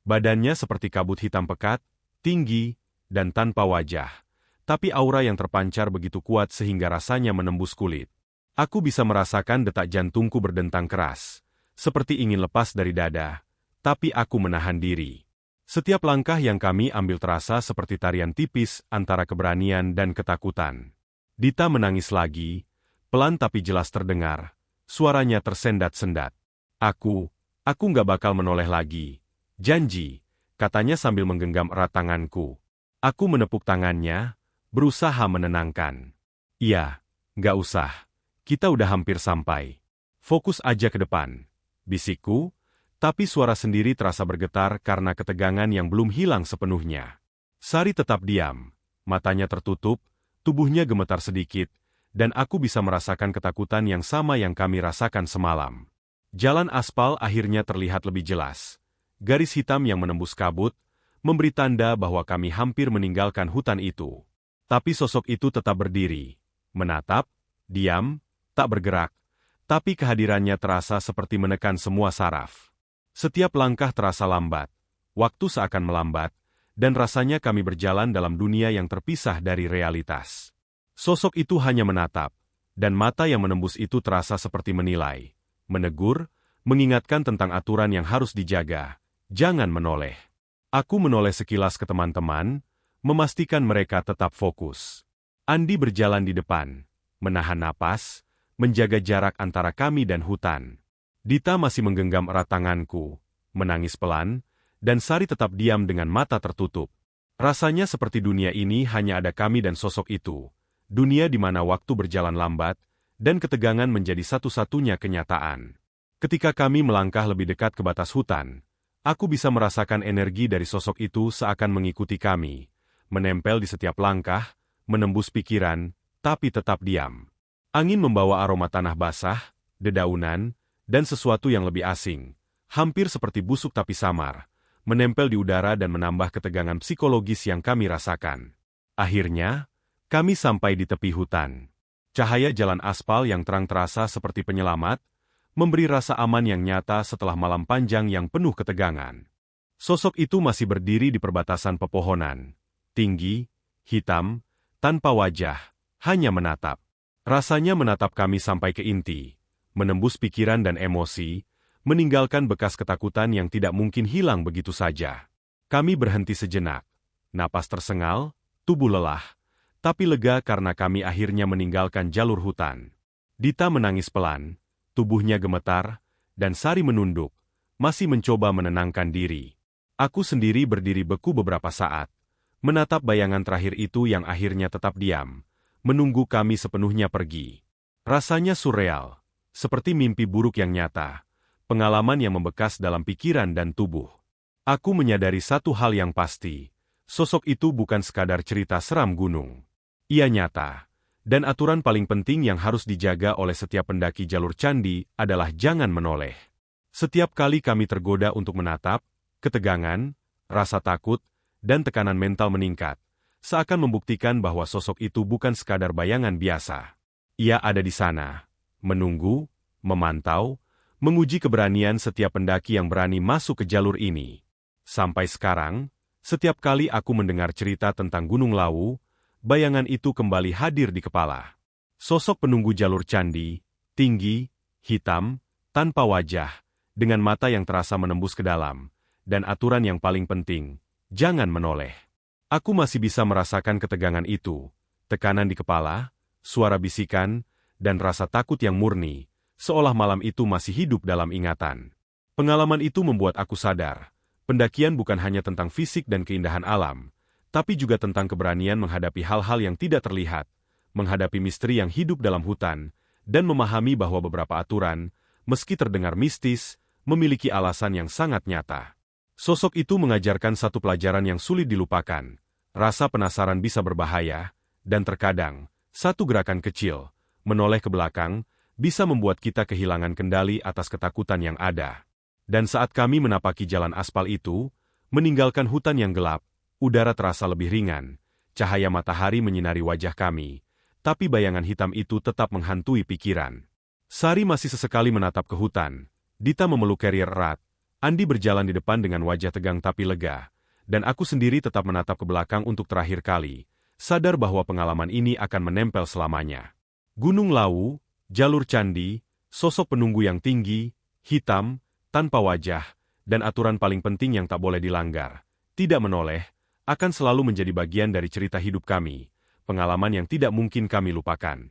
Badannya seperti kabut hitam pekat, tinggi, dan tanpa wajah. Tapi aura yang terpancar begitu kuat sehingga rasanya menembus kulit. Aku bisa merasakan detak jantungku berdentang keras, seperti ingin lepas dari dada, tapi aku menahan diri. Setiap langkah yang kami ambil terasa seperti tarian tipis antara keberanian dan ketakutan. Dita menangis lagi, pelan tapi jelas terdengar, suaranya tersendat-sendat. Aku nggak bakal menoleh lagi. Janji, katanya sambil menggenggam erat tanganku. Aku menepuk tangannya, berusaha menenangkan. Iya, nggak usah. Kita udah hampir sampai. Fokus aja ke depan. Bisikku, tapi suara sendiri terasa bergetar karena ketegangan yang belum hilang sepenuhnya. Sari tetap diam, matanya tertutup, tubuhnya gemetar sedikit, dan aku bisa merasakan ketakutan yang sama yang kami rasakan semalam. Jalan aspal akhirnya terlihat lebih jelas. Garis hitam yang menembus kabut, memberi tanda bahwa kami hampir meninggalkan hutan itu. Tapi sosok itu tetap berdiri, menatap, diam, tak bergerak, tapi kehadirannya terasa seperti menekan semua saraf. Setiap langkah terasa lambat, waktu seakan melambat, dan rasanya kami berjalan dalam dunia yang terpisah dari realitas. Sosok itu hanya menatap, dan mata yang menembus itu terasa seperti menilai, menegur, mengingatkan tentang aturan yang harus dijaga, jangan menoleh. Aku menoleh sekilas ke teman-teman, memastikan mereka tetap fokus. Andi berjalan di depan, menahan napas, menjaga jarak antara kami dan hutan. Dita masih menggenggam erat tanganku, menangis pelan, dan Sari tetap diam dengan mata tertutup. Rasanya seperti dunia ini hanya ada kami dan sosok itu. Dunia di mana waktu berjalan lambat, dan ketegangan menjadi satu-satunya kenyataan. Ketika kami melangkah lebih dekat ke batas hutan, aku bisa merasakan energi dari sosok itu seakan mengikuti kami, menempel di setiap langkah, menembus pikiran, tapi tetap diam. Angin membawa aroma tanah basah, dedaunan, dan sesuatu yang lebih asing, hampir seperti busuk tapi samar, menempel di udara dan menambah ketegangan psikologis yang kami rasakan. Akhirnya, kami sampai di tepi hutan. Cahaya jalan aspal yang terang terasa seperti penyelamat, memberi rasa aman yang nyata setelah malam panjang yang penuh ketegangan. Sosok itu masih berdiri di perbatasan pepohonan. Tinggi, hitam, tanpa wajah, hanya menatap. Rasanya menatap kami sampai ke inti, menembus pikiran dan emosi, meninggalkan bekas ketakutan yang tidak mungkin hilang begitu saja. Kami berhenti sejenak, napas tersengal, tubuh lelah, tapi lega karena kami akhirnya meninggalkan jalur hutan. Dita menangis pelan, tubuhnya gemetar, dan Sari menunduk, masih mencoba menenangkan diri. Aku sendiri berdiri beku beberapa saat, menatap bayangan terakhir itu yang akhirnya tetap diam, menunggu kami sepenuhnya pergi. Rasanya surreal, seperti mimpi buruk yang nyata, pengalaman yang membekas dalam pikiran dan tubuh. Aku menyadari satu hal yang pasti, sosok itu bukan sekadar cerita seram gunung. Ia nyata, dan aturan paling penting yang harus dijaga oleh setiap pendaki jalur candi adalah jangan menoleh. Setiap kali kami tergoda untuk menatap, ketegangan, rasa takut, dan tekanan mental meningkat, seakan membuktikan bahwa sosok itu bukan sekadar bayangan biasa. Ia ada di sana, menunggu, memantau, menguji keberanian setiap pendaki yang berani masuk ke jalur ini. Sampai sekarang, setiap kali aku mendengar cerita tentang Gunung Lawu, bayangan itu kembali hadir di kepala. Sosok penunggu jalur candi, tinggi, hitam, tanpa wajah, dengan mata yang terasa menembus ke dalam, dan aturan yang paling penting, jangan menoleh. Aku masih bisa merasakan ketegangan itu, tekanan di kepala, suara bisikan, dan rasa takut yang murni, seolah malam itu masih hidup dalam ingatan. Pengalaman itu membuat aku sadar, pendakian bukan hanya tentang fisik dan keindahan alam, tapi juga tentang keberanian menghadapi hal-hal yang tidak terlihat, menghadapi misteri yang hidup dalam hutan, dan memahami bahwa beberapa aturan, meski terdengar mistis, memiliki alasan yang sangat nyata. Sosok itu mengajarkan satu pelajaran yang sulit dilupakan. Rasa penasaran bisa berbahaya, dan terkadang, satu gerakan kecil, menoleh ke belakang, bisa membuat kita kehilangan kendali atas ketakutan yang ada. Dan saat kami menapaki jalan aspal itu, meninggalkan hutan yang gelap, udara terasa lebih ringan, cahaya matahari menyinari wajah kami, tapi bayangan hitam itu tetap menghantui pikiran. Sari masih sesekali menatap ke hutan, Dita memeluk Carrier erat, Andi berjalan di depan dengan wajah tegang tapi lega, dan aku sendiri tetap menatap ke belakang untuk terakhir kali, sadar bahwa pengalaman ini akan menempel selamanya. Gunung Lawu, jalur candi, sosok penunggu yang tinggi, hitam, tanpa wajah, dan aturan paling penting yang tak boleh dilanggar, tidak menoleh, akan selalu menjadi bagian dari cerita hidup kami, pengalaman yang tidak mungkin kami lupakan.